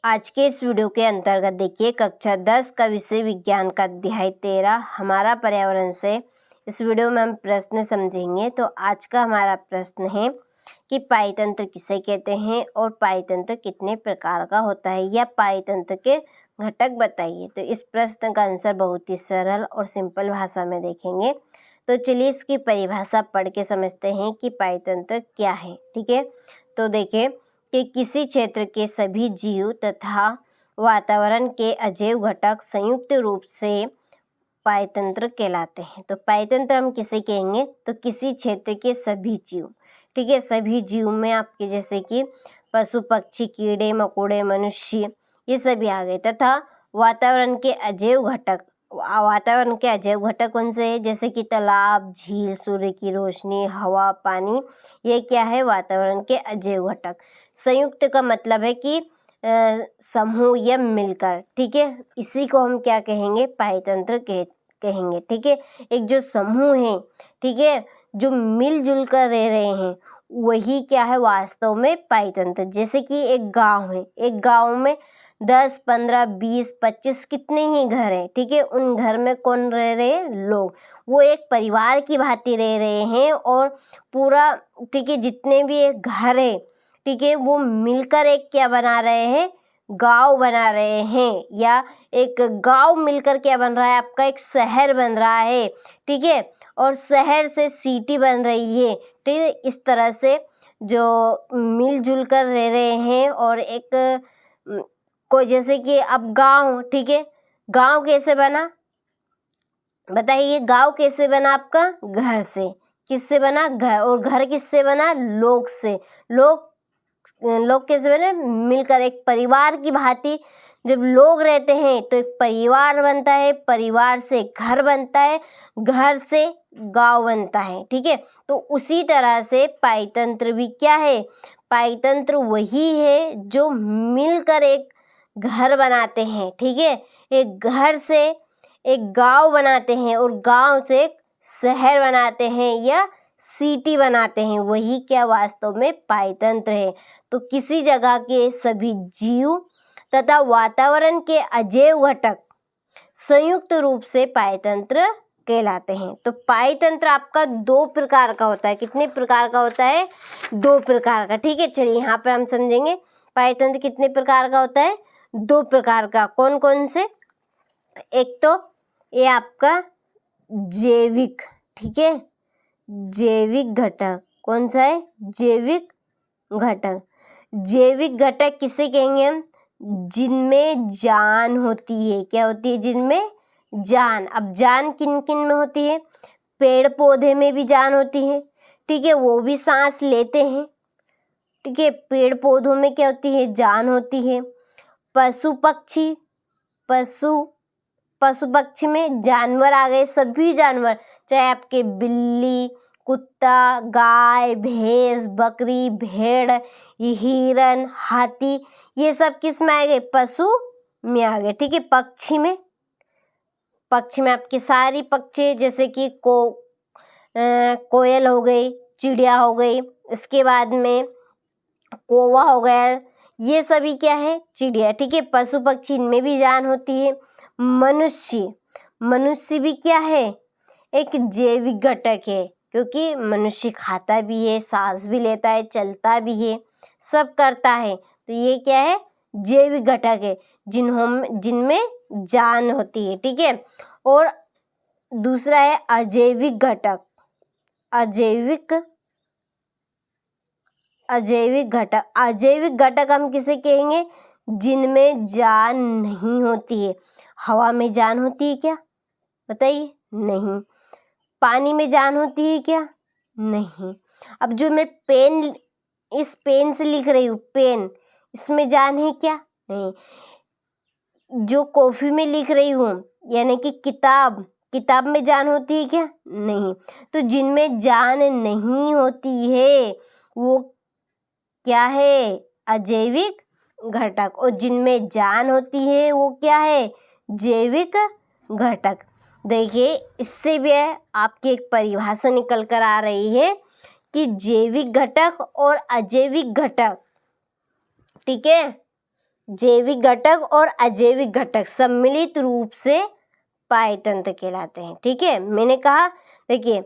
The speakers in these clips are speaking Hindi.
आज के इस वीडियो के अंतर्गत देखिए कक्षा 10 का विषय विज्ञान का अध्याय 13 हमारा पर्यावरण से इस वीडियो में हम प्रश्न समझेंगे। तो आज का हमारा प्रश्न है कि पाइतंत्र किसे कहते हैं और पाइतंत्र कितने प्रकार का होता है या पाइतंत्र के घटक बताइए। तो इस प्रश्न का आंसर बहुत ही सरल और सिंपल भाषा में देखेंगे। तो चलिए इसकी परिभाषा पढ़ के समझते हैं कि पाइतंत्र क्या है। ठीक है, तो देखिए कि किसी क्षेत्र के सभी जीव तथा वातावरण के अजैव घटक संयुक्त रूप से पाइतंत्र कहलाते हैं। तो पाइतंत्र हम किसे कहेंगे, तो किसी क्षेत्र के सभी जीव। ठीक है, सभी जीव में आपके जैसे कि पशु पक्षी कीड़े मकोड़े मनुष्य ये सभी आ गए, तथा वातावरण के अजैव घटक। वातावरण के अजैव घटक कौन से है, जैसे कि तालाब झील सूर्य की रोशनी हवा पानी, ये क्या है वातावरण के अजैव घटक। संयुक्त का मतलब है कि समूह या मिलकर। ठीक है, इसी को हम क्या कहेंगे, पाइतंत्र कहेंगे। ठीक है, एक जो समूह है, ठीक है, जो मिलजुल कर रह रहे हैं वही क्या है वास्तव में पाइतंत्र। जैसे कि एक गांव है, एक गांव में 10 15 20 25 कितने ही घर हैं। ठीक है, उन घर में कौन रह रहे हैं, लोग। वो एक परिवार की भांति रह रहे हैं और पूरा ठीक है जितने भी एक घर है, ठीक है, वो मिलकर एक क्या बना रहे हैं, गांव बना रहे हैं। या एक गांव मिलकर क्या बन रहा है, आपका एक शहर बन रहा है। ठीक है, और शहर से सिटी बन रही है। ठीक है, इस तरह से जो मिलजुल कर रह रहे हैं और एक कोई जैसे कि अब गांव, ठीक है, गांव कैसे बना बताइए, गांव कैसे बना आपका, घर से। किससे बना, घर। और घर किससे बना, लोग से। लोग कैसे बने, मिलकर एक परिवार की भांति। जब लोग रहते हैं तो एक परिवार बनता है, परिवार से घर बनता है, घर से गांव बनता है। ठीक है, तो उसी तरह से पाइतंत्र भी क्या है, पाइतंत्र वही है जो मिलकर एक घर बनाते हैं। ठीक है, एक घर से एक गांव बनाते हैं और गांव से एक शहर बनाते हैं या सिटी बनाते हैं, वही क्या वास्तव में पाइतंत्र है। तो किसी जगह के सभी जीव तथा वातावरण के अजैव घटक संयुक्त रूप से पाइतंत्र कहलाते हैं। तो पाइतंत्र आपका 2 प्रकार का होता है। कितने प्रकार का होता है, 2 प्रकार का। ठीक है, चलिए यहाँ पर हम समझेंगे पाइतंत्र कितने प्रकार का होता है, 2 प्रकार का। कौन कौन से, एक तो ये आपका जैविक, ठीक है, जैविक घटक। कौन सा है, जैविक घटक। जैविक घटक किसे कहेंगे हम, जिनमें जान होती है। क्या होती है, जिनमें जान। अब जान किन किन में होती है, पेड़ पौधे में भी जान होती है। ठीक है, वो भी सांस लेते हैं। ठीक है, पेड़ पौधों में क्या होती है, जान होती है। पशु पक्षी पक्षी में जानवर आ गए, सभी जानवर, चाहे आपके बिल्ली कुत्ता गाय भैंस बकरी भेड़ हिरन हाथी, ये सब किस में आ गए, पशु में आ गए। ठीक है, पक्षी में आपकी सारी पक्षी जैसे कि कोयल हो गई, चिड़िया हो गई, इसके बाद में कौवा हो गया, ये सभी क्या है, चिड़िया। ठीक है, पशु पक्षी इनमें भी जान होती है। मनुष्य भी क्या है, एक जैविक घटक है, क्योंकि मनुष्य खाता भी है सांस भी लेता है चलता भी है सब करता है। तो ये क्या है, जैविक घटक है जिनमें जान होती है। ठीक है, और दूसरा है अजैविक घटक। अजैविक घटक हम किसे कहेंगे, जिनमें जान नहीं होती है। हवा में जान होती है क्या, बताइए, नहीं। पानी में जान होती है क्या, नहीं। अब जो मैं इस पेन से लिख रही हूँ, पेन, इसमें जान है क्या, नहीं। जो कॉफी में लिख रही हूँ यानी कि किताब में जान होती है क्या, नहीं। तो जिनमें जान नहीं होती है वो क्या है, अजैविक घटक। और जिनमें जान होती है वो क्या है, जैविक घटक। देखिए, इससे भी आपकी एक परिभाषा निकल कर आ रही है कि जैविक घटक और अजैविक घटक, ठीक है, जैविक घटक और अजैविक घटक सम्मिलित रूप से पायतंत्र कहलाते हैं। ठीक है, मैंने कहा देखिए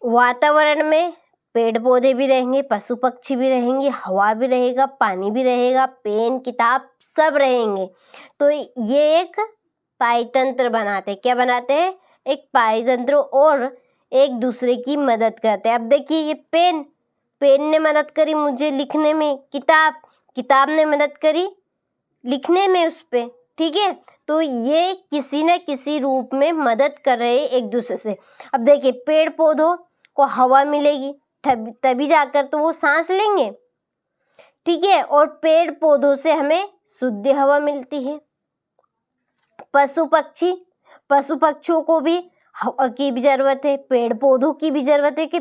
वातावरण में पेड़ पौधे भी रहेंगे, पशु पक्षी भी रहेंगे, हवा भी रहेगा, पानी भी रहेगा, पेन किताब सब रहेंगे, तो ये एक पायतंत्र बनाते हैं। क्या बनाते हैं? एक पायतंत्र, और एक दूसरे की मदद करते हैं। अब देखिए ये पेन ने मदद करी मुझे लिखने में, किताब ने मदद करी लिखने में उस पे। ठीक है, तो ये किसी न किसी रूप में मदद कर रहे हैं एक दूसरे से। अब देखिए पेड़ पौधों को हवा मिलेगी तभी जाकर तो वो सांस लेंगे। ठीक है, और पेड़ पौधों से हमें शुद्ध हवा मिलती है। पशु पक्षियों को भी हवा की भी जरूरत है, पेड़ पौधों की भी जरूरत है कि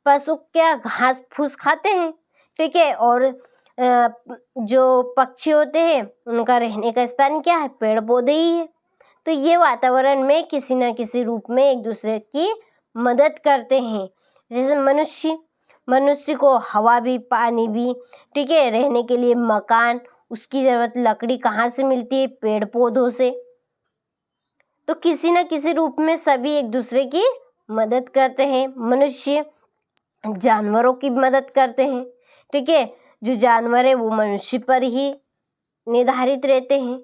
पशु क्या घास फूस खाते हैं। ठीक है, और जो पक्षी होते हैं उनका रहने का स्थान क्या है? पेड़ पौधे ही है। तो ये वातावरण में किसी न किसी रूप में एक दूसरे की मदद करते हैं। जैसे मनुष्य को हवा भी, पानी भी, ठीक है, रहने के लिए मकान, उसकी जरूरत लकड़ी कहाँ से मिलती है? पेड़ पौधों से। तो किसी न किसी रूप में सभी एक दूसरे की मदद करते हैं। मनुष्य जानवरों की मदद करते हैं। ठीक है, जो जानवर है वो मनुष्य पर ही निर्धारित रहते हैं।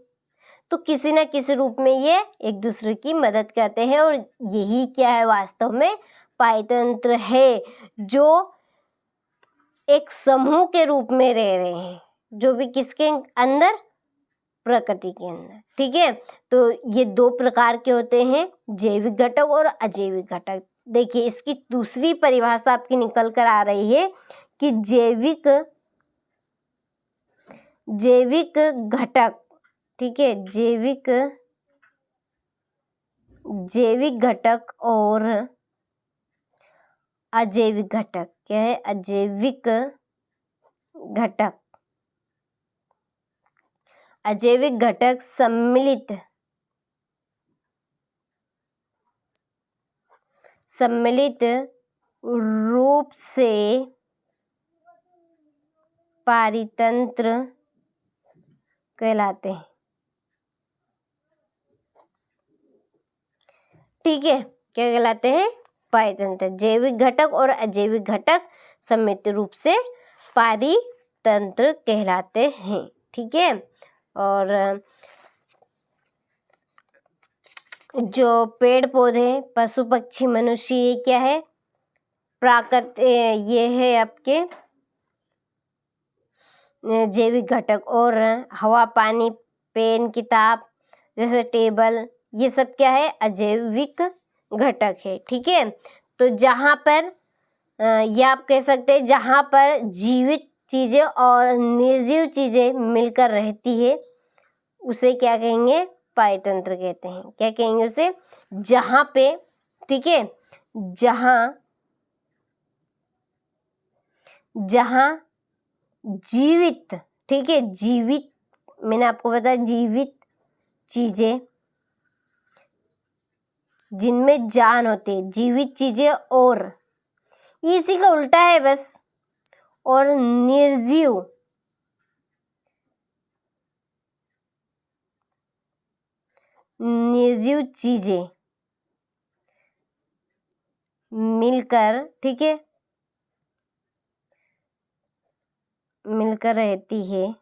तो किसी न किसी रूप में ये एक दूसरे की मदद करते हैं, और यही क्या है वास्तव में? पायतंत्र है, जो एक समूह के रूप में रह रहे हैं, जो भी किसके अंदर? प्रकृति के अंदर। ठीक है, तो ये दो प्रकार के होते हैं, जैविक घटक और अजैविक घटक। देखिए इसकी दूसरी परिभाषा आपकी निकल कर आ रही है कि जैविक घटक, ठीक है, जैविक घटक और अजैविक घटक। क्या है? अजैविक घटक सम्मिलित रूप से पायतंत्र कहलाते हैं। ठीक है, क्या कहलाते हैं? पायतंत्र। जैविक घटक और अजैविक घटक सम्मिलित रूप से पायतंत्र कहलाते हैं। ठीक है, और जो पेड़ पौधे, पशु पक्षी, मनुष्य, ये क्या है? ये है आपके जैविक घटक, और हवा, पानी, पेन, किताब, जैसे टेबल, ये सब क्या है? अजैविक घटक है। ठीक है, तो जहाँ पर ये आप कह सकते हैं जहाँ पर जीवित चीजें और निर्जीव चीजें मिलकर रहती है उसे क्या कहेंगे? पायतंत्र कहते हैं। क्या कहेंगे उसे? जहाँ पे, ठीक है, जहाँ जीवित, ठीक है, जीवित, मैंने आपको बताया जीवित चीजें जिनमें जान होती है, जीवित चीजें, और इसी का उल्टा है बस, और निर्जीव चीजें मिलकर, ठीक है, मिलकर रहती है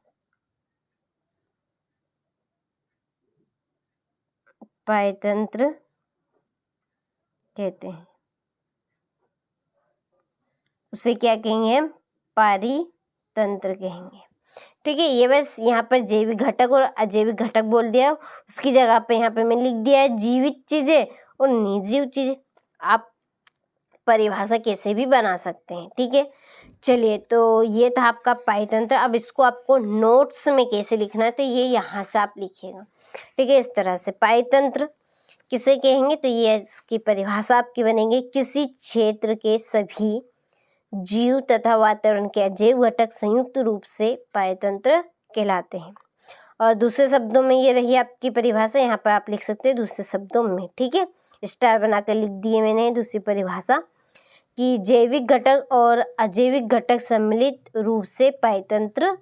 पायतंत्र कहते हैं। उसे क्या कहेंगे? पायतंत्र कहेंगे। ठीक है, ये बस यहाँ पर जैविक घटक और अजैविक घटक बोल दिया, उसकी जगह पे यहाँ पे मैं लिख दिया है जीवित चीजें और निर्जीव चीजें। आप परिभाषा कैसे भी बना सकते हैं। ठीक है, चलिए, तो ये था आपका पायतंत्र। अब इसको आपको नोट्स में कैसे लिखना है, तो ये यहाँ से आप लिखिएगा। ठीक है, इस तरह से पायतंत्र किसे कहेंगे? तो ये इसकी परिभाषा आपकी बनेगी, किसी क्षेत्र के सभी जीव तथा वातावरण के अजैव घटक संयुक्त रूप से पायतंत्र कहलाते हैं। और दूसरे शब्दों में ये रही आपकी परिभाषा, यहाँ पर आप लिख सकते हैं दूसरे शब्दों में। ठीक है, स्टार बनाकर लिख दिए मैंने दूसरी परिभाषा कि जैविक घटक और अजैविक घटक सम्मिलित रूप से पायतंत्र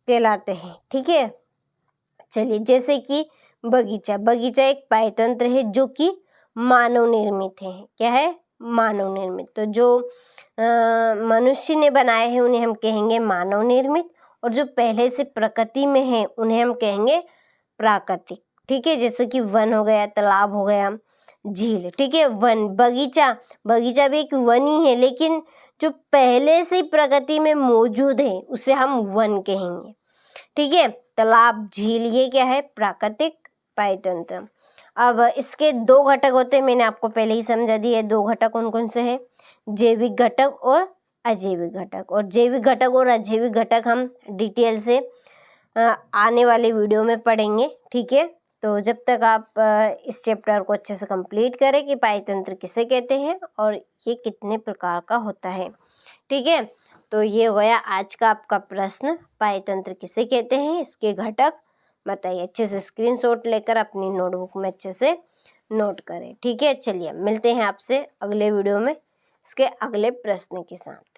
कहलाते हैं। ठीक है, चलिए, जैसे कि बगीचा, बगीचा एक पायतंत्र है जो कि मानव निर्मित है। क्या है? मानव निर्मित। तो जो मनुष्य ने बनाए हैं उन्हें हम कहेंगे मानव निर्मित, और जो पहले से प्रकृति में है उन्हें हम कहेंगे प्राकृतिक। ठीक है, जैसे कि वन हो गया, तालाब हो गया, झील। ठीक है, वन, बगीचा, बगीचा भी एक वन ही है, लेकिन जो पहले से प्रकृति में मौजूद है उसे हम वन कहेंगे। ठीक है, तालाब, झील, ये क्या है? प्राकृतिक पायतंत्र। अब इसके दो घटक होते हैं, मैंने आपको पहले ही समझा दिया। दो घटक कौन कौन से हैं? जैविक घटक और अजैविक घटक। और जैविक घटक और अजैविक घटक हम डिटेल से आने वाले वीडियो में पढ़ेंगे। ठीक है, तो जब तक आप इस चैप्टर को अच्छे से कंप्लीट करें कि पायतंत्र किसे कहते हैं और ये कितने प्रकार का होता है। ठीक है, तो ये हो गया आज का आपका प्रश्न, पायतंत्र किसे कहते हैं, इसके घटक बताइए। अच्छे से स्क्रीनशॉट लेकर अपनी नोटबुक में अच्छे से नोट करें। ठीक है, चलिए मिलते हैं आपसे अगले वीडियो में इसके अगले प्रश्न के साथ।